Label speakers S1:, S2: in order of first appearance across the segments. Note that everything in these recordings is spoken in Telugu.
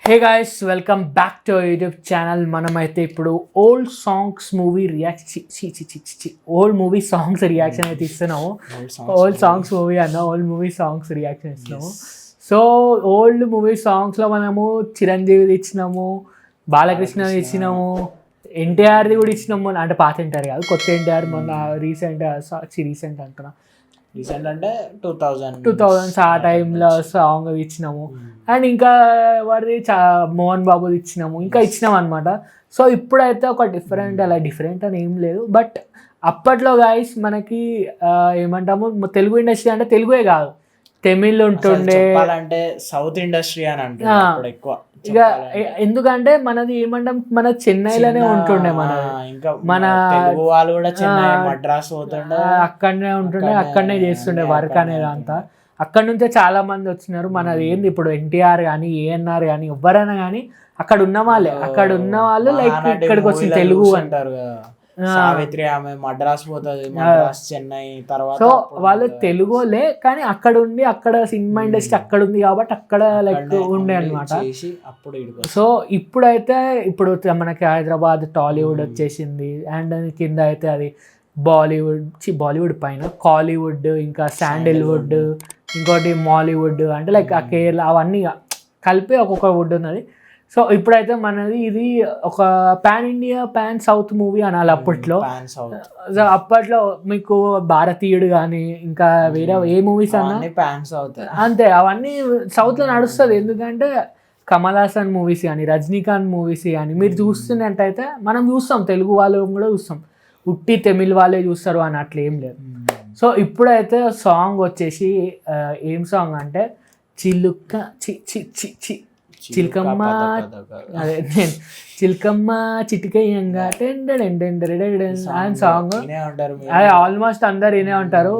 S1: Hey guys, welcome back to YouTube channel. మనమైతే ఇప్పుడు old songs movie old movie songs reaction అయితే ఇస్తున్నాము. ఓల్డ్ సాంగ్స్ మూవీ అన్న ఓల్డ్ మూవీ సాంగ్స్ రియాక్షన్ ఇస్తున్నాము. సో ఓల్డ్ మూవీ సాంగ్స్లో మనము చిరంజీవిది ఇచ్చినాము, బాలకృష్ణ ఇచ్చినాము, ఎన్టీఆర్ది కూడా ఇచ్చినాము. అంటే పాత ఎన్టీఆర్ కాదు, కొత్త ఎన్టీఆర్ మొన్న రీసెంట్ అంటున్నా,
S2: రీసెంట్ అంటే
S1: 2000s ఆ టైంలో సాంగ్ ఇచ్చినాము. అండ్ ఇంకా వాడిది మోహన్ బాబుది ఇచ్చినాము, ఇంకా ఇచ్చినాం అనమాట. సో ఇప్పుడైతే ఒక డిఫరెంట్ అని ఏం లేదు. బట్ అప్పట్లో గాయస్ మనకి ఏమంటాము, తెలుగు ఇండస్ట్రీ అంటే తెలుగే కాదు, తమిళ్ ఉంటుండే,
S2: అంటే సౌత్ ఇండస్ట్రీ అని అంటే ఎక్కువ.
S1: ఇక ఎందుకంటే మనది ఏమంటాం, మన చెన్నైలోనే ఉంటుండే, మన
S2: తెలుగు వాళ్ళు కూడా చెన్నై మద్రాస్ పోతుండే,
S1: అక్కడనే ఉంటుండే, అక్కడనే చేస్తుండే వర్క్ అనేది అంతా. అక్కడ నుంచే చాలా మంది వచ్చినారు. మనది ఏంది ఇప్పుడు ఎన్టీఆర్ కానీ ఏఎన్ఆర్ కానీ ఎవరైనా కానీ అక్కడ ఉన్న వాళ్ళు లైక్ ఇక్కడికి వచ్చి తెలుగు
S2: అంటారు కదా. సావిత్రి ఆమె మద్రాస్ పోతుంది, మద్రాస్ చెన్నై తర్వాత.
S1: సో వాళ్ళు తెలుగులే కానీ అక్కడ ఉండి అక్కడ సినిమా ఇండస్ట్రీ అక్కడ ఉంది కాబట్టి అక్కడ లైక్ ఉండే అనమాట. సో ఇప్పుడైతే ఇప్పుడు మనకి హైదరాబాద్ టాలీవుడ్ వచ్చేసింది. అండ్ కింద అయితే అది బాలీవుడ్ పైన కాలీవుడ్, ఇంకా శాండిల్వుడ్, ఇంకోటి మాలీవుడ్, అంటే లైక్ ఆ కేరళ అవన్నీ కలిపి ఒక్కొక్క వుడ్ ఉన్నది. సో ఇప్పుడైతే మనది ఇది ఒక pan India pan south movie అనాలి అప్పట్లో. సో అప్పట్లో మీకు భారతీయుడు కానీ ఇంకా వేరే ఏ మూవీస్ అన్నా అంతే, అవన్నీ సౌత్లో నడుస్తుంది. ఎందుకంటే కమల్ హాసన్ మూవీస్ కానీ రజనీకాంత్ మూవీస్ కానీ మీరు చూస్తున్నట్టయితే మనం చూస్తాం, తెలుగు వాళ్ళు కూడా చూస్తాం, ఉట్టి తమిళ్ వాళ్ళే చూస్తారు అని అట్లా ఏం లేదు. సో ఇప్పుడైతే సాంగ్ వచ్చేసి ఏం సాంగ్ అంటే చిలుక చిలకమ్మ, అదే నేను చిలకమ్మ చిటికయ్యంగా అని సాంగ్. అదే ఆల్మోస్ట్ అందరు వినే ఉంటారు.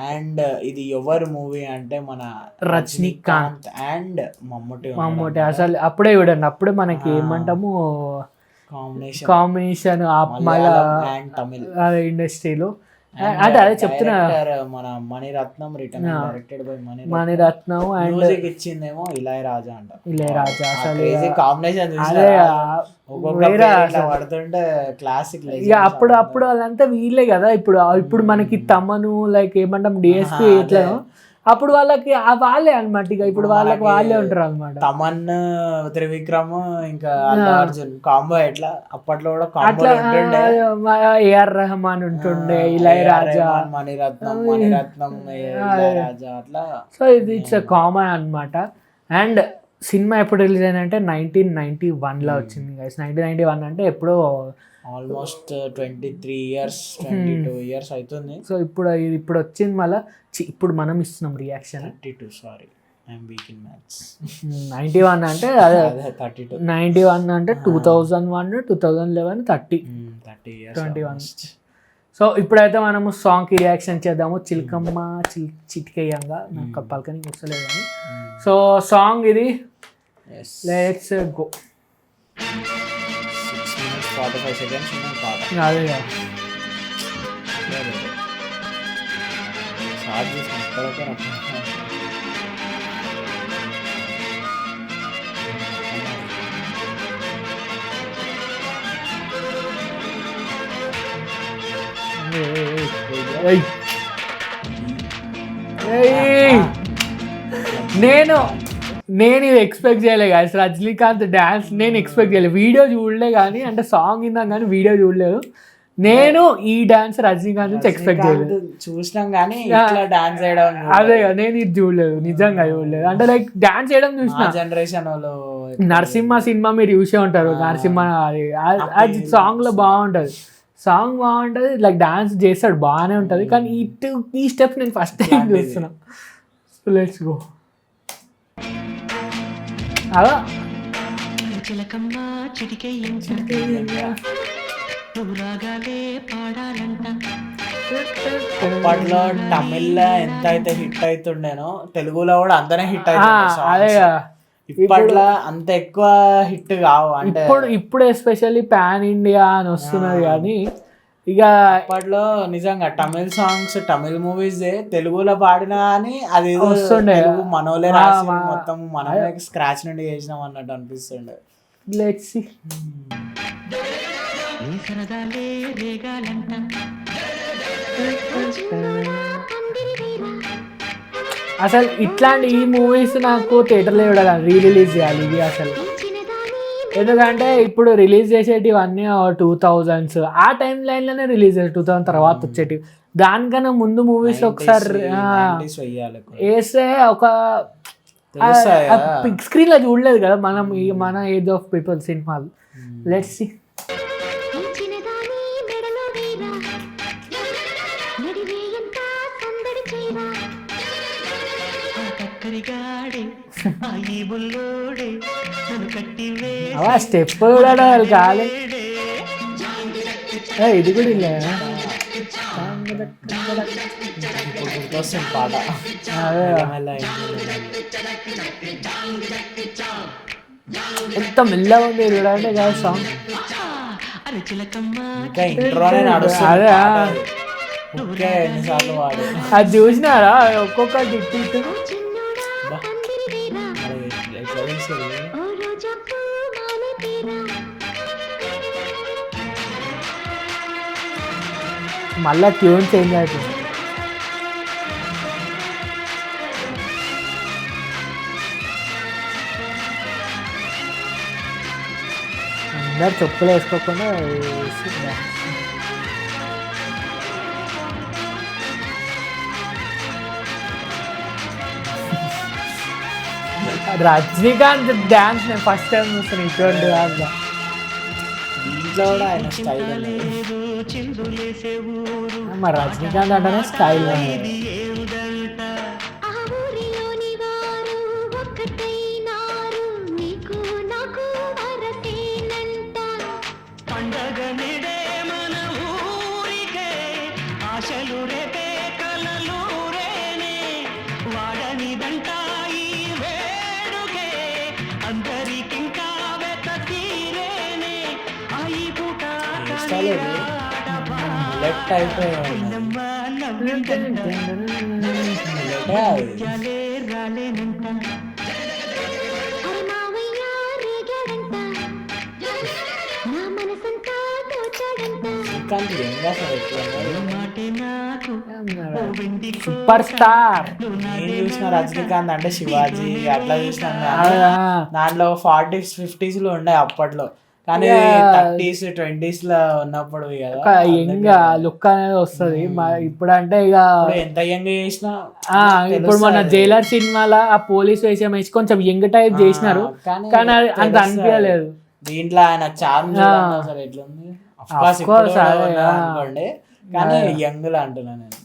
S2: అండ్ ఇది ఎవరు మూవీ అంటే మన
S1: రజనీకాంత్
S2: అండ్ మమ్మూటి.
S1: అసలు అప్పుడే చూడండి, అప్పుడే మనకి ఏమంటాము కాంబినేషన్ ఇండస్ట్రీలో. అంటే అదే చెప్తున్నా,
S2: మన మణిరత్నం
S1: మణిరత్నం అండ్
S2: ఇచ్చిందేమో ఇళయరాజా అంట.
S1: ఇళయరాజా అసలు
S2: కాంబినేషన్ పడుతుంటే క్లాసిక్.
S1: ఇక అప్పుడు వాళ్ళంతా వీళ్ళే కదా. ఇప్పుడు మనకి తమను లైక్ ఏమంటాం డిఎస్పీ ఎట్లా, అప్పుడు వాళ్ళకి వాళ్ళే అనమాట. ఇక ఇప్పుడు వాళ్ళే ఉంటారు అనమాట.
S2: తమన్, త్రివిక్రమ్, ఇంకా అర్జున్ కాంబో ఎట్లా అప్పట్లో కూడా
S1: అట్లా. ఏఆర్ రెహమాన్ ఉంటుండే, ఇళయరాజా,
S2: మణిరత్నం ఇళయరాజా అట్లా.
S1: సో ఇది ఇట్స్ కామన్ అనమాట. అండ్ సినిమా ఎప్పుడు రిలీజ్ అయిందంటే 1991లో వచ్చింది గైస్. 1991 అంటే ఎప్పుడో
S2: ఆల్మోస్ట్ 23 years 22 years అవుతుంది.
S1: సో ఇప్పుడు వచ్చింది మళ్ళీ. ఇప్పుడు మనం ఇస్తున్నాం reaction.
S2: 32 sorry, I'm week in maths.
S1: 91 అంటే అదే 32. 91 అంటే 2001, 2011, 30
S2: years
S1: 21. సో ఇప్పుడైతే మనము సాంగ్కి రియాక్షన్ చేద్దాము. చిలకమ్మ చిటికేయంగా, నాకు పలకని వస్తలేదు కానీ. సో సాంగ్ ఇది, లెట్స్ గో.
S2: 45 seconds
S1: అదే నేను ఇది ఎక్స్పెక్ట్ చేయలే కానీ రజనీకాంత్ డ్యాన్స్ నేను ఎక్స్పెక్ట్ చేయలేదు. వీడియో చూడలే కానీ, అంటే సాంగ్ విన్నాం కానీ వీడియో చూడలేదు. నేను ఈ డాన్స్ రజనీకాంత్ నుంచి ఎక్స్పెక్ట్ చేయలేదు.
S2: చూసినాం కానీ డాన్స్ చేయడం
S1: అదే నేను ఇది చూడలేదు, నిజంగా చూడలేదు. అంటే లైక్ డాన్స్ చేయడం చూసిన
S2: జనరేషన్ వాళ్ళు.
S1: నరసింహ సినిమా మీరు చూసే ఉంటారు, నరసింహ అది సాంగ్ లో బాగుంటది, సాంగ్ బాగుంటది, లైక్ డాన్స్ చేస్తాడు బాగానే ఉంటది. కానీ ఈ స్టెప్స్ నేను ఫస్ట్ టైం చూస్తున్నా. So let's go. అలా
S2: అప్పట్లో తమిళ్లో ఎంత అయితే హిట్ అవుతుండేనో తెలుగులో కూడా అంతనే హిట్ అవుతుంది. ఇప్పట్లో అంత ఎక్కువ హిట్ కావు. అంటే
S1: ఇప్పుడు ఎస్పెషల్లీ పాన్ ఇండియా అని వస్తున్నది కానీ ఇక
S2: అప్పట్లో నిజంగా తమిళ్ సాంగ్స్ తమిళ్ మూవీస్ తెలుగులో పాడినా అని అది
S1: వస్తుండే.
S2: తెలుగు మనోలే రాసి మొత్తం మనమే స్క్రాచ్ నుండి చేసినాం అన్నట్టు అనిపిస్తుండే.
S1: Let's see. అసలు ఇట్లాంటి ఈ మూవీస్ నాకు థియేటర్లో చూడాలి, రిలీజ్ చేయాలి ఇవి అసలు. ఎందుకంటే ఇప్పుడు రిలీజ్ చేసేటివి అన్నీ 2000s ఆ టైం లైన్లోనే రిలీజ్ చేసి 2000 తర్వాత వచ్చేటివి. దానికన్నా ముందు మూవీస్ ఒకసారి వేస్తే ఒక బిగ్ స్క్రీన్ లో చూడలేదు కదా మనం, మన ఏజ్ ఆఫ్ పీపుల్ సినిమాలు. Let's see. స్టెప్ కూడా కాలే, ఇది కూడా ఇలా
S2: పాట.
S1: ఎంత మెల్లగా ఉంది చూడండి కదా సాంగ్. అది చూసినారా ఒక్కొక్క టిక్ మళ్ళా ట్యూన్ చేంజ్ అవుతుంది. అందరు చెప్పులు వేసుకోకుండా రజనీకాంత్ డాన్స్ నేను ఫస్ట్ టైం చూస్తాను ఇటువంటి దాంట్లో.
S2: దీంట్లో కూడా ఆయన స్టైల్
S1: మరి రజనీకాంత్ అంటేనే స్టైల్.
S2: లెఫ్ట్ అయిపోయాడు.
S1: Super star.
S2: నేను చూసిన రజనీకాంత్ అంటే శివాజీ అట్లా చూసినాను. దాంట్లో 40s 50s లో ఉండే అప్పట్లో, కానీ 30s 20s లో ఉన్నప్పుడు
S1: యంగ్ లుక్ అనేది వస్తుంది. ఇప్పుడు అంటే ఇక
S2: ఎంత యంగ్ చేసినా,
S1: ఇప్పుడు మన జైలర్ సినిమాలో ఆ పోలీస్ వేషం వేసి కొంచెం యంగ్ టైప్ చేసినారు, కానీ అది అంత అనిపించలేదు.
S2: దీంట్లో ఆయన చార్మ్ అసలు ఎట్లుంది అనుకోండి, కానీ యంగ్ లా అంటున్నా నేను.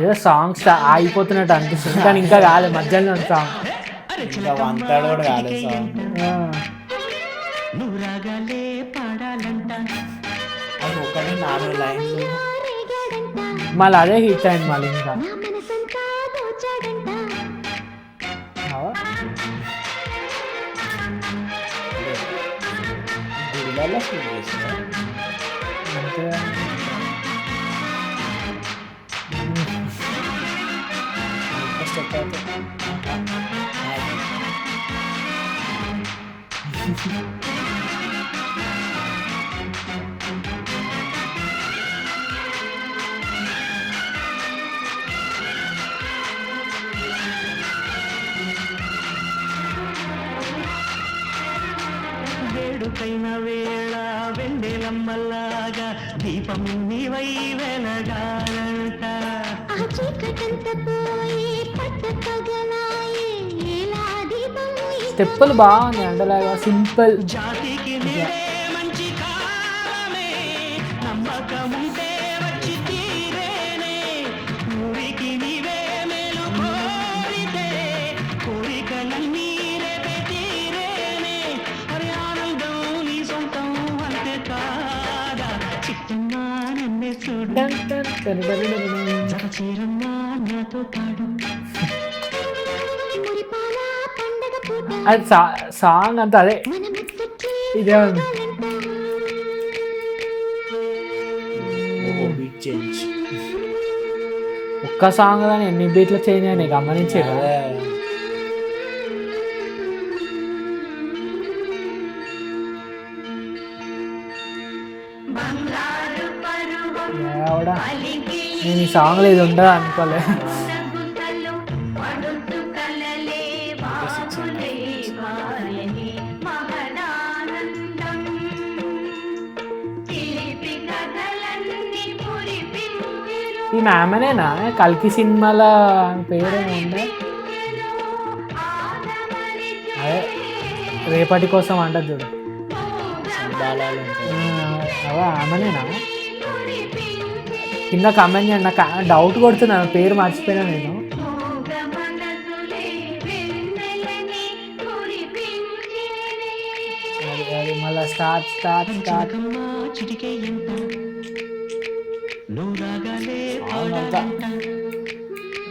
S1: ఏదో సాంగ్స్ ఆగిపోతున్నట్టు అనిపిస్తుంది, కానీ ఇంకా కాలేదు మధ్యలో సాంగ్.
S2: అంతాడు కూడా కాలేదు సాంగ్. అది ఒకటి 4 లైన్లు
S1: మళ్ళీ అదే హిట్ అయింది మళ్ళీ. ఇంకా
S3: వేడుకైన వేళ వెన్నెలమ్మలాగా దీపం నీవై వెలగాలంట.
S1: స్టెప్పులు బాగున్నాయి అంటలాగా సింపుల్.
S3: జాతికి మంచి కాలమే నమ్మకముంటే వచ్చి తీరేనే, ఊరికి నీవే మేలు కోరితే కోరికలన్నీ రేపే తీరేనే. అరే ఆనందం నీ సొంతం అంతే కాదా, చిట్టమ్మా నన్నే చూడు, చీరమ్మా నాతో పాడు.
S1: అది సాంగ్ అంతా అదే ఇదే ఉంది.
S2: బీట్ చేంజ్
S1: ఒక్క సాంగ్ కానీ ఎన్ని బీట్లు చేంజ్ అయినాయి గమనించే నేను ఈ సాంగ్లో ఇది ఉండదు అనుకోలే. ఈ మ్యామనేనా కల్కి సినిమాల పేరు ఉండే అదే రేపటి కోసం అంటది చూడు అవా ఆమెనేనా? కింద కామెంట్ చేయండి, నాకు డౌట్ కొడుతున్నాను పేరు మర్చిపోయినా నేను. అది మళ్ళీ స్టార్ట్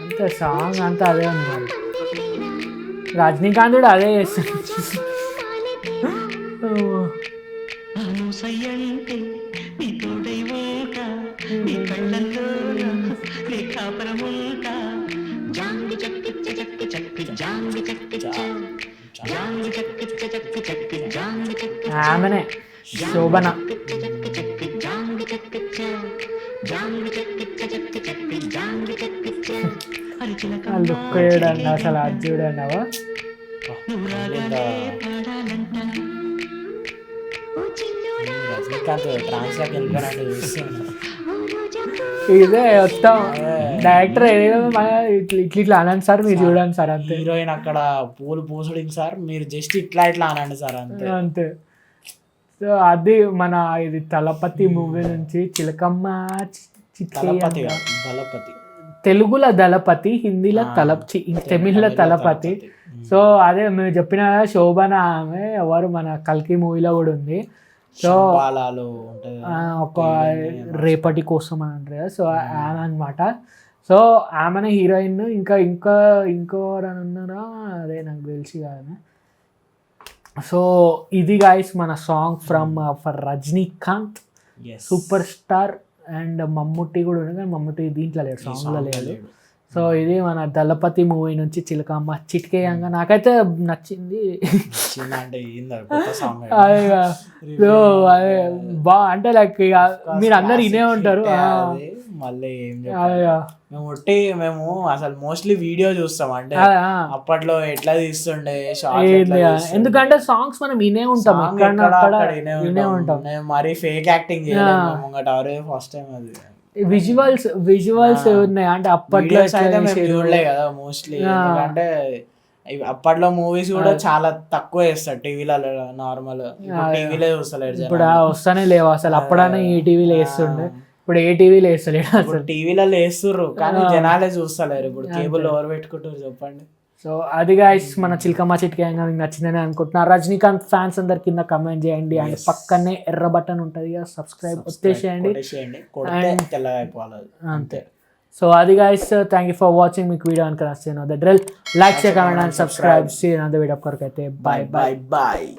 S1: అంతే సాంగ్ అంతా అదే ఉంది. మరి రజనీకాంత్ కూడా అదే చేస్తాడు. ఆమెనే శోభన. లుక్ చూడండి అసలు, అది చూడండి అవా
S2: రజనీకాంత్ ట్రాన్స్లోకి వెళ్ళిపోయినట్టు చూస్తున్నాను.
S1: ఇదే మొత్తం డైరెక్టర్ ఇట్లా అనండి సార్, మీరు చూడండి సార్ అంతే.
S2: హీరోయిన్ అక్కడ పూలు పూసడింది సార్, మీరు జస్ట్ ఇట్లా అనండి సార్ అంతే
S1: అంతే. సో అది మన ఇది తలపతి మూవీ నుంచి చిలకమ్మ
S2: దళపతి.
S1: తెలుగులో దళపతి, హిందీలో తమిళ్లో తలపతి. సో అదే మేము చెప్పిన శోభన ఆమె ఎవరు మన కల్కి మూవీలో కూడా ఉంది. సో ఒక రేపటి కోసం అని అంటారు కదా, సో ఆమె అనమాట. సో ఆమెనే హీరోయిన్. ఇంకోరని ఉన్నారా అదే నాకు తెలిసి కాదు. సో ఇది గాయస్ మన song from for Rajinikanth super star. And Mammootty కూడా ఉంది కానీ మమ్ముట్టి దీంట్లో లేడు, సాంగ్లో లేదు. సో ఇది మన దళపతి మూవీ నుంచి చిలకమ్మ చిటికేయంగా నాకైతే నచ్చింది. సో అదే అంటే లైక్ ఇక మీరు అందరు వినే ఉంటారు.
S2: మళ్ళీ మేము అసలు మోస్ట్లీ వీడియో చూస్తాం, అంటే అప్పట్లో ఎట్లా తీస్తుండే
S1: ఎందుకంటే సాంగ్స్ మనం వినే ఉంటాం, వినే ఉంటాం.
S2: మరి ఫేక్ యాక్టింగ్ చేయలేదు ఫస్ట్ టైం. అది
S1: విజువల్స్ ఉన్నాయి అంటే అప్పట్లో
S2: చూడలే కదా మోస్ట్లీ, ఎందుకంటే అప్పట్లో మూవీస్ కూడా చాలా తక్కువ వేస్తారు టీవీలలో. నార్మల్ టీవీలో చూస్తలేరు
S1: ఇప్పుడు వస్తానే లేవు అసలు. అప్పుడన్నా ఈ టీవీలో వేస్తుండే, ఇప్పుడు ఏ టీవీలో వేస్తలేడు అసలు.
S2: టీవీలలో వేస్తుర్రు కానీ జనాలే చూస్తలేరు. ఇప్పుడు కేబుల్ ఎవరు పెట్టుకుంటారు చెప్పండి.
S1: సో అది గాయ్స్ మన చిలకమ్మ చిటికేయంగా మీకు నచ్చిందని అనుకుంటున్నా. రజనీకాంత్ ఫ్యాన్స్ అందరు కింద కమెంట్ చేయండి. అండ్ పక్కనే ఎర్ర బటన్ ఉంటుంది, సబ్స్క్రైబ్ వచ్చేసేయండి అంతే. సో అది guys, thank you for watching. మీకు వీడియో కనుక నచ్చితే డ్రిల్ like, share, comment and subscribe. See అనంత వీడియో కొరకు అయితే బాయ్.